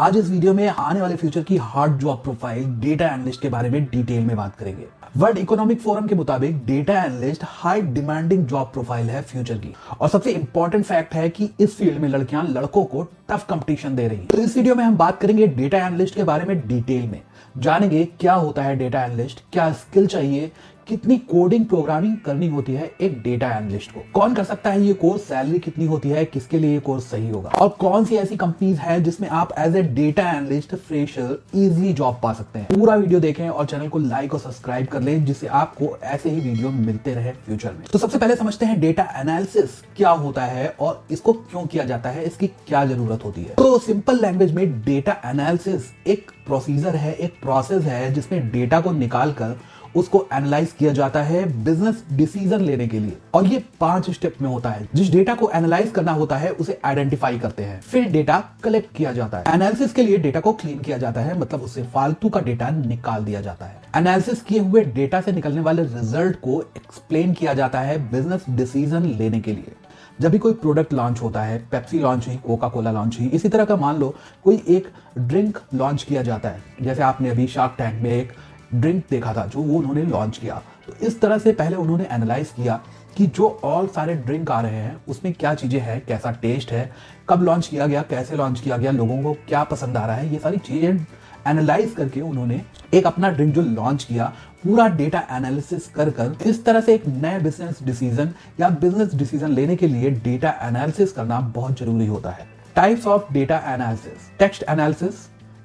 आज इस वीडियो में आने वाले फ्यूचर की hot job profile data analyst के बारे में डिटेल में बात करेंगे। वर्ल्ड इकोनॉमिक फोरम के मुताबिक data analyst high demanding job profile है फ्यूचर की, और सबसे इंपॉर्टेंट फैक्ट है कि इस फील्ड में लड़कियां लड़कों को टफ कंपटीशन दे रही हैं। तो इस वीडियो में हम बात करेंगे डेटा एनालिस्ट के बारे में डिटेल में, जानेंगे क्या होता है डेटा एनालिस्ट, क्या स्किल चाहिए, कितनी कोडिंग प्रोग्रामिंग करनी होती है एक डेटा एनालिस्ट को, कौन कर सकता है ये कोर्स, सैलरी कितनी होती है, किसके लिए ये कोर्स सही होगा, और कौन सी ऐसी कंपनीज है जिसमें आप as a data analyst fresher easily job पा सकते हैं। पूरा वीडियो देखें और चैनल को लाइक और सब्सक्राइब कर लें जिससे आपको ऐसे ही वीडियो मिलते रहे फ्यूचर में। तो सबसे पहले समझते हैं डेटा एनालिसिस क्या होता है और इसको क्यों किया जाता है, इसकी क्या जरूरत होती है। तो सिंपल लैंग्वेज में डेटा एनालिसिस एक प्रोसीजर है, एक प्रोसेस है जिसमें डेटा को निकालकर उसको एनालाइज किया जाता है बिजनेस डिसीजन लेने के लिए, और ये 5 स्टेप में होता है। जिस डेटा को एनालाइज करना होता है उसे आइडेंटिफाई करते हैं, फिर डेटा कलेक्ट किया जाता है। एनालिसिस के लिए डेटा को क्लीन किया जाता है, मतलब उससे फालतू का डेटा निकाल दिया जाता है। एनालिसिस किए हुए डेटा से निकलने वाले रिजल्ट को एक्सप्लेन किया जाता है बिजनेस डिसीजन लेने के लिए। जब भी कोई प्रोडक्ट लॉन्च होता है, पेप्सी लॉन्च हुई, कोका कोला लॉन्च हुई, इसी तरह का मान लो कोई एक ड्रिंक लॉन्च किया जाता है, जैसे आपने अभी शार्क टैंक में एक ड्रिंक देखा था जो वो उन्होंने लॉन्च किया। तो इस तरह से पहले उन्होंने एनालाइज किया कि जो और सारे ड्रिंक आ रहे हैं उसमें क्या चीजें हैं, कैसा टेस्ट है, कब लॉन्च किया गया, कैसे लॉन्च किया गया, लोगों को क्या पसंद आ रहा है, ये सारी चीजें एनालाइज करके उन्होंने एक अपना ड्रिंक जो लॉन्च किया पूरा डेटा एनालिसिस कर इस तरह से एक नए बिजनेस डिसीजन या बिजनेस डिसीजन लेने के लिए डेटा एनालिसिस करना बहुत जरूरी होता है। Types of data analysis: text analysis,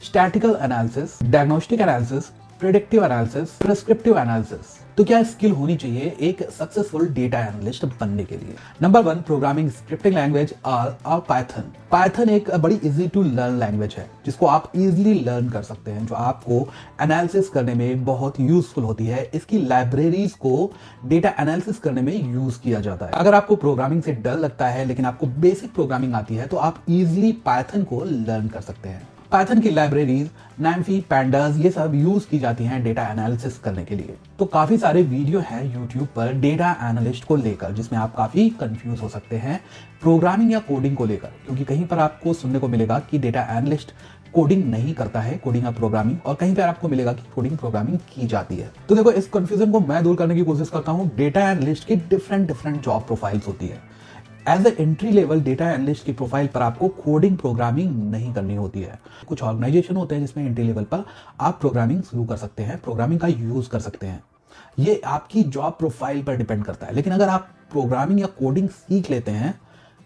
statistical analysis, diagnostic analysis, predictive analysis, prescriptive analysis. तो क्या स्किल होनी चाहिए एक सक्सेसफुल डेटा एनालिस्ट बनने के लिए? नंबर 1, प्रोग्रामिंग स्क्रिप्टिंग लैंग्वेज और पाइथन। पाइथन एक बड़ी इजी टू लर्न लैंग्वेज है जिसको आप इजीली लर्न कर सकते हैं, जो आपको एनालिसिस करने में बहुत यूजफुल होती है। इसकी लाइब्रेरीज को डेटा एनालिसिस करने में यूज किया जाता है। अगर आपको प्रोग्रामिंग से डर लगता है लेकिन आपको बेसिक प्रोग्रामिंग आती है तो आप इजिली पाइथन को लर्न कर सकते हैं। पाइथन की लाइब्रेरीज नैम्फी, पैंडास, ये सब यूज की जाती हैं डेटा एनालिसिस करने के लिए। तो काफी सारे वीडियो हैं यूट्यूब पर डेटा एनालिस्ट को लेकर जिसमें आप काफी कंफ्यूज हो सकते हैं प्रोग्रामिंग या कोडिंग को लेकर, क्योंकि कहीं पर आपको सुनने को मिलेगा कि डेटा एनालिस्ट कोडिंग नहीं करता है, कोडिंग या प्रोग्रामिंग, और कहीं पर आपको मिलेगा कि कोडिंग प्रोग्रामिंग की जाती है। तो देखो, इस कंफ्यूजन को मैं दूर करने की कोशिश करता हूँ। डेटा एनालिस्ट की डिफरेंट जॉब प्रोफाइल्स होती है। As a entry level data analyst की प्रोफाइल पर आपको कोडिंग प्रोग्रामिंग नहीं करनी होती है। कुछ ऑर्गेनाइजेशन होते हैं जिसमें एंट्री लेवल पर आप प्रोग्रामिंग शुरू कर सकते हैं, प्रोग्रामिंग का यूज कर सकते हैं। ये आपकी जॉब प्रोफाइल पर डिपेंड करता है। लेकिन अगर आप प्रोग्रामिंग या कोडिंग सीख लेते हैं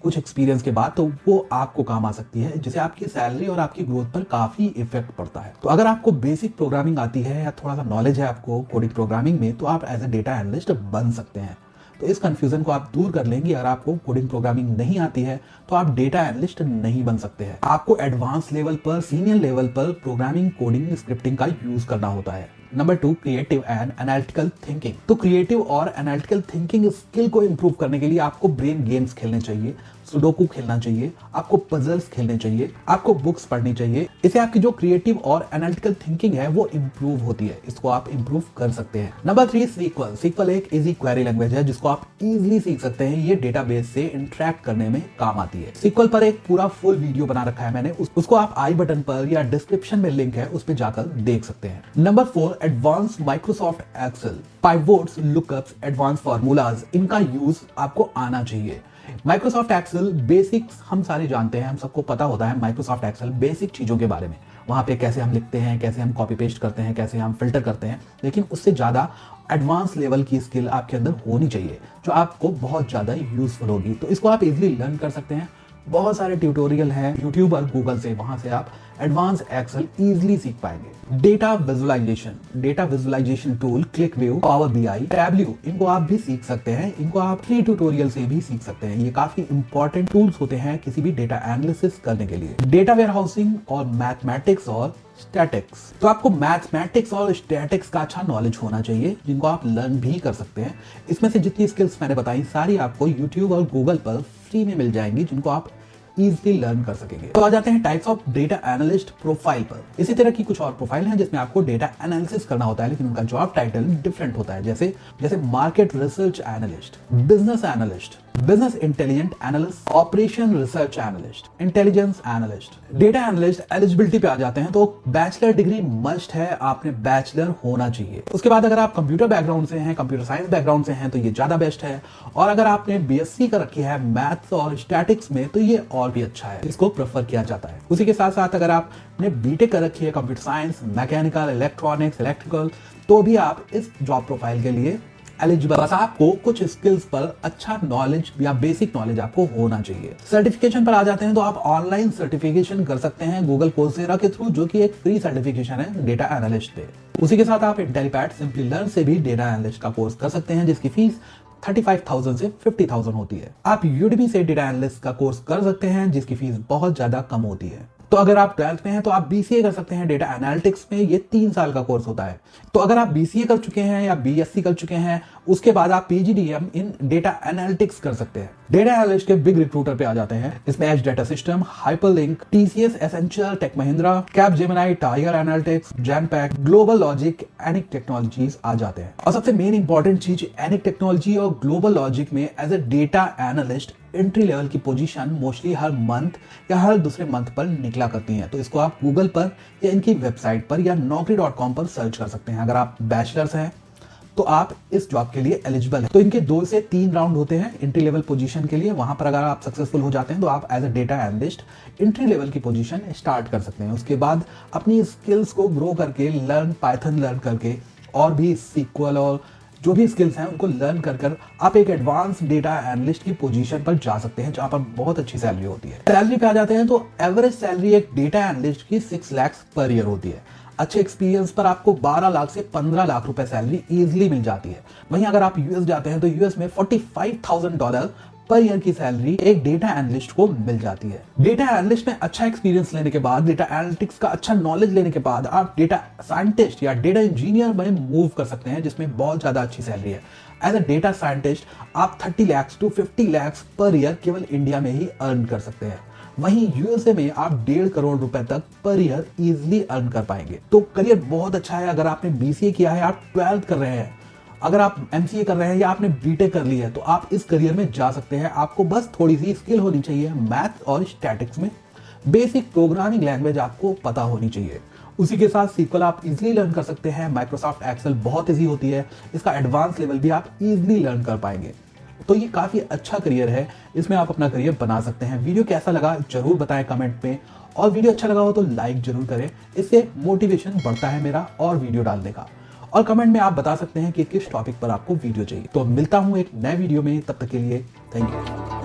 कुछ एक्सपीरियंस के बाद, तो वो आपको काम आ सकती है, जिससे आपकी सैलरी और आपकी ग्रोथ पर काफी इफेक्ट पड़ता है। तो अगर आपको बेसिक प्रोग्रामिंग आती है या थोड़ा सा नॉलेज है आपको कोडिंग प्रोग्रामिंग में, तो आप एज ए डेटा एनालिस्ट बन सकते हैं। तो इस कंफ्यूजन को आप दूर कर लेंगे। अगर आपको कोडिंग प्रोग्रामिंग नहीं आती है तो आप डेटा एनालिस्ट नहीं बन सकते हैं। आपको एडवांस लेवल पर, सीनियर लेवल पर प्रोग्रामिंग, कोडिंग, स्क्रिप्टिंग का यूज करना होता है। Number 2, creative and analytical thinking. तो क्रिएटिव और एनालिटिकल थिंकिंग स्किल को इंप्रूव करने के लिए आपको ब्रेन गेम्स खेलने चाहिए, सुडोकू खेलना चाहिए, आपको पजल्स खेलने चाहिए, आपको बुक्स पढ़नी चाहिए। इससे आपकी जो क्रिएटिव और एनालिटिकल थिंकिंग है वो इंप्रूव होती है। इसको आप इंप्रूव कर सकते हैं। Number 3, sequel. सीक्वल एक इजी क्वेरी लैंग्वेज है जिसको आप इजीली सीख सकते हैं। ये डेटाबेस से इंटरेक्ट करने में काम आती है। सीक्वल पर एक पूरा फुल वीडियो बना रखा है मैंने, उसको आप आई बटन पर या डिस्क्रिप्शन में लिंक है उस पर जाकर देख सकते हैं। Number 4, advance Microsoft Excel, pivots, lookups, advance formulas, इनका यूज आपको आना चाहिए। माइक्रोसॉफ्ट एक्सेल बेसिक्स हम सारे जानते हैं, हम सबको पता होता है माइक्रोसॉफ्ट एक्सेल बेसिक चीजों के बारे में। वहां पे कैसे हम लिखते हैं, कैसे हम कॉपी पेस्ट करते हैं, कैसे हम फिल्टर करते हैं, लेकिन उससे ज्यादा एडवांस लेवल की स्किल आपके अंदर होनी चाहिए जो आपको बहुत ज्यादा यूजफुल होगी। तो इसको आप इजीली लर्न कर सकते हैं। बहुत सारे ट्यूटोरियल हैं यूट्यूब और गूगल से, वहां से आप एडवांस एक्सेल इजीली सीख पाएंगे। Data visualisation tool, QlikView, Power BI, Tableau, इनको आप भी सीख सकते हैं। इनको आप फ्री ट्यूटोरियल से भी सीख सकते हैं। ये काफी इंपॉर्टेंट टूल्स होते हैं किसी भी डेटा एनालिसिस करने के लिए। डेटा वेयरहाउसिंग और मैथमेटिक्स और स्टैटिक्स। तो आपको मैथमेटिक्स और स्टैटिक्स का अच्छा नॉलेज होना चाहिए जिनको आप लर्न भी कर सकते हैं। इसमें से जितनी स्किल्स मैंने बताई सारी आपको यूट्यूब और गूगल पर फ्री में मिल जाएंगी जिनको आप इजीली लर्न कर सकेंगे। तो आ जाते हैं types of data analyst profile पर। इसी तरह की कुछ और प्रोफाइल हैं जिसमें आपको डेटा एनालिसिस करना होता है लेकिन उनका जॉब टाइटल डिफरेंट होता है, जैसे market research analyst, business analyst, business intelligent analyst, operation research analyst, intelligence analyst, data analyst eligibility पे आ जाते हैं तो बैचलर डिग्री मस्ट है, आपने बैचलर होना चाहिए। उसके बाद अगर आप कंप्यूटर बैकग्राउंड से हैं, कंप्यूटर साइंस बैकग्राउंड से हैं तो ये ज्यादा बेस्ट है, और अगर आपने बीएससी कर रखी है मैथ्स और स्टैटिक्स में तो ये और भी अच्छा है, इसको प्रेफर किया जाता है। उसी के साथ साथ अगर आपने बीटेक कर रखी है computer science, mechanical, electronics, electrical, तो भी आप इस जॉब प्रोफाइल के लिए एलिजिबल। बस आपको कुछ स्किल्स पर अच्छा नॉलेज या बेसिक नॉलेज आपको होना चाहिए। सर्टिफिकेशन पर आ जाते हैं तो आप ऑनलाइन सर्टिफिकेशन कर सकते हैं गूगल कोर्सेरा के थ्रू, जो कि एक फ्री सर्टिफिकेशन है डेटा एनालिस्ट पे। उसी के साथ आप इंटेलीपैड सिंपली लर्न से भी डेटा एनालिस्ट का कोर्स कर सकते हैं, जिसकी फीस 35,000 से 50,000 होती है। आप यूडीमी से डेटा एनालिस्ट का कोर्स कर सकते हैं, जिसकी फीस बहुत ज्यादा कम होती है। तो अगर आप 12th में हैं तो आप बीसीए कर सकते हैं डेटा एनालिटिक्स में, ये 3 साल का कोर्स होता है। तो अगर आप बीसीए कर चुके हैं या बीएससी कर चुके हैं, उसके बाद आप पीजीडीएम इन डेटा एनालिटिक्स कर सकते हैं। डेटा एनालिस्ट के बिग रिक्रूटर पे आ जाते हैं, इसमें as data system, hyperlink, TCS, essential, Tech Mahindra, Capgemini, Tiger Analytics, Genpact, Global Logic, एनिक टेक्नोलॉजीज आ जाते हैं। और सबसे मेन इंपॉर्टेंट चीज, एनिक टेक्नोलॉजी और ग्लोबल लॉजिक में as a data analyst entry level की पोजीशन मोस्टली हर मंथ या हर दूसरे मंथ पर निकला करती हैं। तो इसको आप गूगल पर या इनकी वेबसाइट पर या naukri.com पर सर्च कर सकते हैं। अगर आप बैचलर्स हैं तो आप इस जॉब के लिए एलिजिबल हैं। तो इनके 2 से 3 राउंड होते हैं एंट्री लेवल पोजीशन के लिए। वहां पर अगर आप सक्सेसफुल हो जाते हैं तो आप as a data analyst entry level की पोजीशन स्टार्ट कर सकते हैं। उसके बाद अपनी स्किल्स को ग्रो करके, पाइथन लर्न करके, और भी सीक्वल और जो भी स्किल्स हैं उनको लर्न कर आप एक एडवांस डेटा एनालिस्ट की पोजीशन पर जा सकते हैं, जहां पर बहुत अच्छी सैलरी होती है। सैलरी पे आ जाते हैं तो एवरेज सैलरी एक डेटा एनालिस्ट की 6 लाख पर ईयर होती है। अच्छे एक्सपीरियंस पर आपको 12 लाख से 15 लाख रुपए सैलरी इजीली मिल जाती है। वहीं अगर आप यूएस जाते हैं तो यूएस में $45,000 पर ईयर की सैलरी एक डेटा एनालिस्ट को मिल जाती है। डेटा एनालिस्ट में अच्छा एक्सपीरियंस लेने के बाद, डेटा एनालिटिक्स का अच्छा नॉलेज लेने के बाद आप डेटा साइंटिस्ट या डेटा इंजीनियर में मूव कर सकते हैं, जिसमें बहुत ज्यादा अच्छी सैलरी है। एज अ डेटा साइंटिस्ट आप 30 lakh to 50 lakh per year केवल इंडिया में ही अर्न कर सकते हैं। वहीं यूएसए में आप 1.5 करोड़ रुपए तक पर ईयर इजिली अर्न कर पाएंगे। तो करियर बहुत अच्छा है। अगर आपने बीसीए किया है, आप 12th कर रहे हैं, अगर आप एमसीए कर रहे हैं या आपने बीटेक कर ली है, तो आप इस करियर में जा सकते हैं। आपको बस थोड़ी सी स्किल होनी चाहिए मैथ और स्टैटिक्स में। बेसिक प्रोग्रामिंग लैंग्वेज आपको पता होनी चाहिए। उसी के साथ सीक्वल आप इजीली लर्न कर सकते हैं। माइक्रोसॉफ्ट एक्सेल बहुत इजी होती है, इसका एडवांस लेवल भी आप इजीली लर्न कर पाएंगे। तो ये काफी अच्छा करियर है, इसमें आप अपना करियर बना सकते हैं। वीडियो कैसा लगा जरूर बताएं कमेंट में, और वीडियो अच्छा लगा हो तो लाइक जरूर करें, इससे मोटिवेशन बढ़ता है मेरा और वीडियो डालने का। और कमेंट में आप बता सकते हैं कि किस टॉपिक पर आपको वीडियो चाहिए। तो मिलता हूं एक नए वीडियो में, तब तक के लिए थैंक यू।